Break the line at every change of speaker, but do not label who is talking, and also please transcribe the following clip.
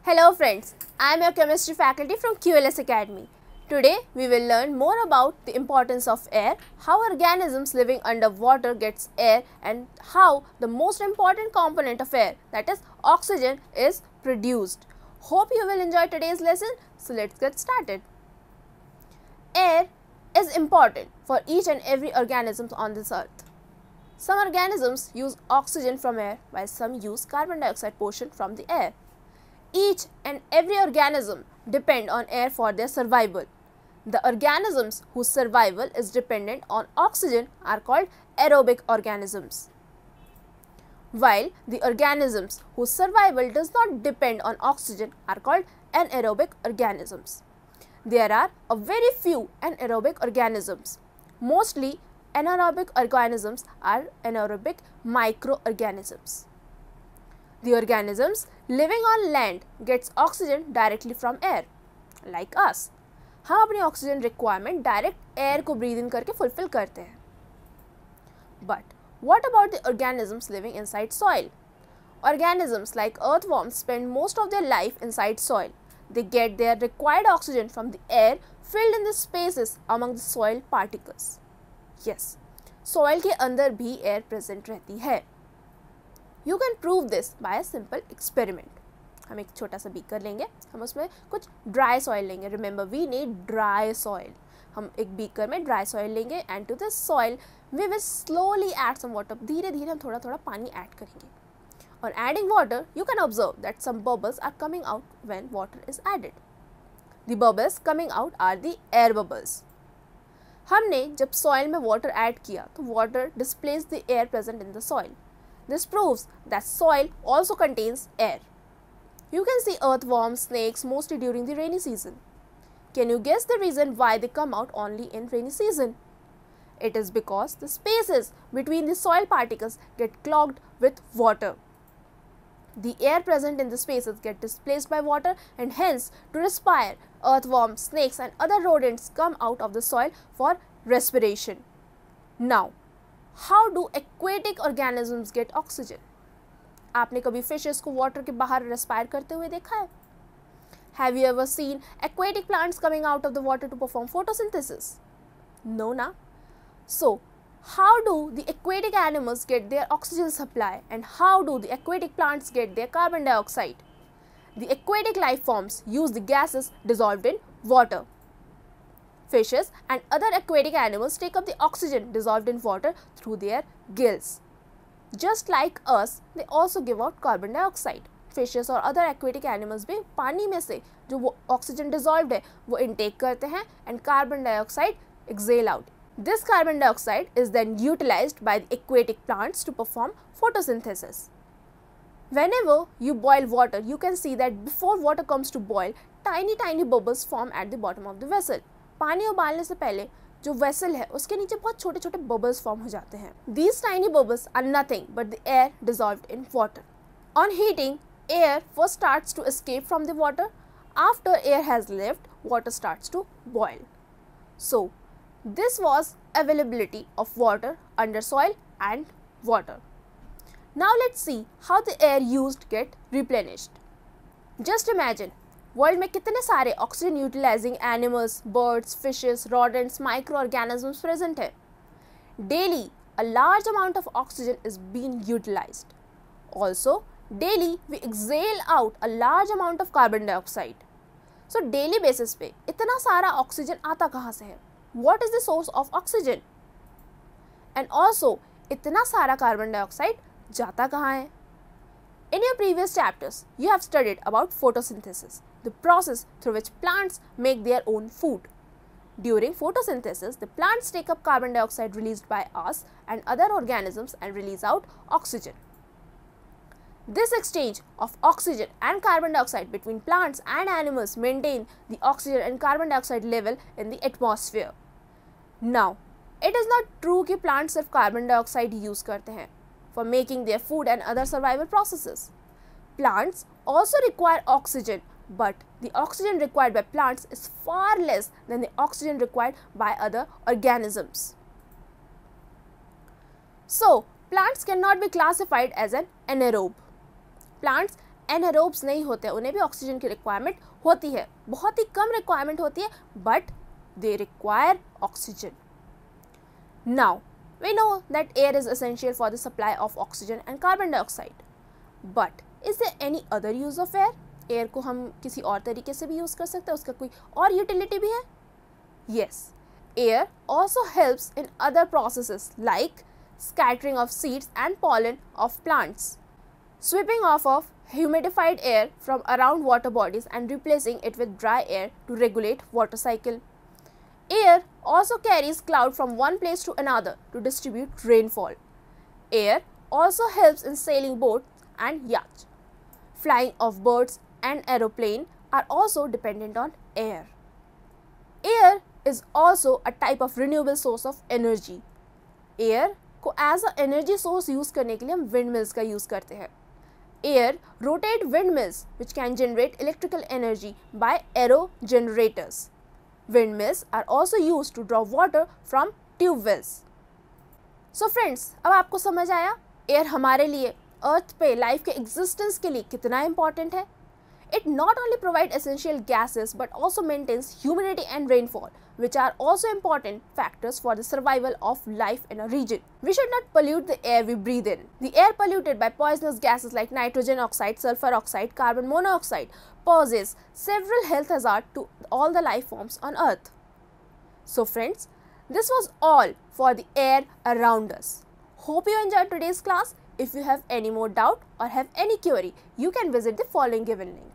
Hello friends, I am your chemistry faculty from QLS Academy. Today we will learn more about the importance of air, how organisms living under water gets air and how the most important component of air, that is oxygen, is produced. Hope you will enjoy today's lesson. So let's get started. Air is important for each and every organism on this earth. Some organisms use oxygen from air while some use carbon dioxide portion from the air. Each and every organism depend on air for their survival. The organisms whose survival is dependent on oxygen are called aerobic organisms, while the organisms whose survival does not depend on oxygen are called anaerobic organisms. There are a very few anaerobic organisms. Mostly anaerobic organisms are anaerobic microorganisms. The organisms living on land gets oxygen directly from air, like us. हम अपनी oxygen requirement direct air को breathe in करके fulfil करते हैं. But what about the organisms living inside soil? Organisms like earthworms spend most of their life inside soil. They get their required oxygen from the air filled in the spaces among the soil particles. Yes, soil के अंदर भी air present रहती है. You can prove this by a simple experiment. हम एक छोटा सा beaker लेंगे, हम उसमें कुछ ड्राई सॉइल लेंगे. Remember we need dry soil. हम एक बीकर में ड्राई सॉइल लेंगे and to this soil we will slowly add some water. धीरे धीरे हम थोड़ा थोड़ा पानी ऐड करेंगे. और adding water you can observe that some bubbles are coming out when water is added. The bubbles coming out are the air bubbles. हमने जब सॉइल में वाटर ऐड किया तो water displace the air present in the soil. This proves that soil also contains air. You can see earthworms, snakes mostly during the rainy season. Can you guess the reason why they come out only in rainy season? It is because the spaces between the soil particles get clogged with water. The air present in the spaces get displaced by water and hence to respire, earthworms, snakes and other rodents come out of the soil for respiration. Now, how do aquatic organisms get oxygen? आपने कभी fishes को water के बाहर respire करते हुए देखा है? Have you ever seen aquatic plants coming out of the water to perform photosynthesis? No, na? So, how do the aquatic animals get their oxygen supply and how do the aquatic plants get their carbon dioxide? The aquatic life forms use the gases dissolved in water. Fishes and other aquatic animals take up the oxygen dissolved in water through their gills. Just like us, they also give out carbon dioxide. Fishes और other aquatic animals भी पानी में से जो वो oxygen dissolved है वो intake करते हैं and carbon dioxide exhale out. This carbon dioxide is then utilized by the aquatic plants to perform photosynthesis. Whenever you boil water, you can see that before water comes to boil, tiny bubbles form at the bottom of the vessel. पानी उबालने से पहले जो vessel है उसके नीचे बहुत छोटे छोटे बबल्स फॉर्म हो जाते हैं. These tiny bubbles are nothing but the air dissolved in water. On heating, air first starts to escape from the water. After air has left, water starts to boil. So, this was availability of water under soil and water. Now let's see how the air used get replenished. Just imagine, world में कितने सारे oxygen utilizing animals, birds, fishes, rodents, microorganisms present है. Daily, a large amount of oxygen is being utilized. Also, daily we exhale out a large amount of carbon dioxide. So, daily basis पे इतना सारा oxygen आता कहाँ से है? What is the source of oxygen? And also, इतना सारा carbon dioxide जाता कहाँ है? In your previous chapters, you have studied about photosynthesis, the process through which plants make their own food. During photosynthesis, the plants take up carbon dioxide released by us and other organisms and release out oxygen. This exchange of oxygen and carbon dioxide between plants and animals maintain the oxygen and carbon dioxide level in the atmosphere. Now, it is not true कि plants सिर्फ carbon dioxide use करते हैं for making their food and other survival processes. Plants also require oxygen, but the oxygen required by plants is far less than the oxygen required by other organisms. So, plants cannot be classified as an anaerobe. Plants anaerobes नहीं होते, उन्हें भी oxygen की requirement होती है, बहुत ही कम requirement होती है, but they require oxygen. Now we know that air is essential for the supply of oxygen and carbon dioxide. But is there any other use of air? Air को हम किसी और तरीके से भी यूज़ कर सकते हैं, उसका कोई और यूटिलिटी भी है? Yes, air also helps in other processes like scattering of seeds and pollen of plants, sweeping off of humidified air from around water bodies and replacing it with dry air to regulate water cycle. Air also carries cloud from one place to another to distribute rainfall. Air also helps in sailing boats and yachts. Flying of birds and aeroplane are also dependent on air. Air is also a type of renewable source of energy. Air को as a energy source use करने के लिए हम windmills का use करते हैं. Air rotate windmills which can generate electrical energy by aerogenerators. Windmills are also used to draw water from tube wells. So friends, अब आपको समझ आया एयर हमारे लिए अर्थ पे लाइफ के एग्जिस्टेंस के लिए कितना इम्पॉर्टेंट है. It not only provides essential gases but also maintains humidity and rainfall, which are also important factors for the survival of life in a region. We should not pollute the air we breathe in. The air polluted by poisonous gases like nitrogen oxide, sulfur oxide, carbon monoxide poses several health hazards to all the life forms on earth. So friends, this was all for the air around us. Hope you enjoyed today's class. If you have any more doubt or have any query, you can visit the following given link.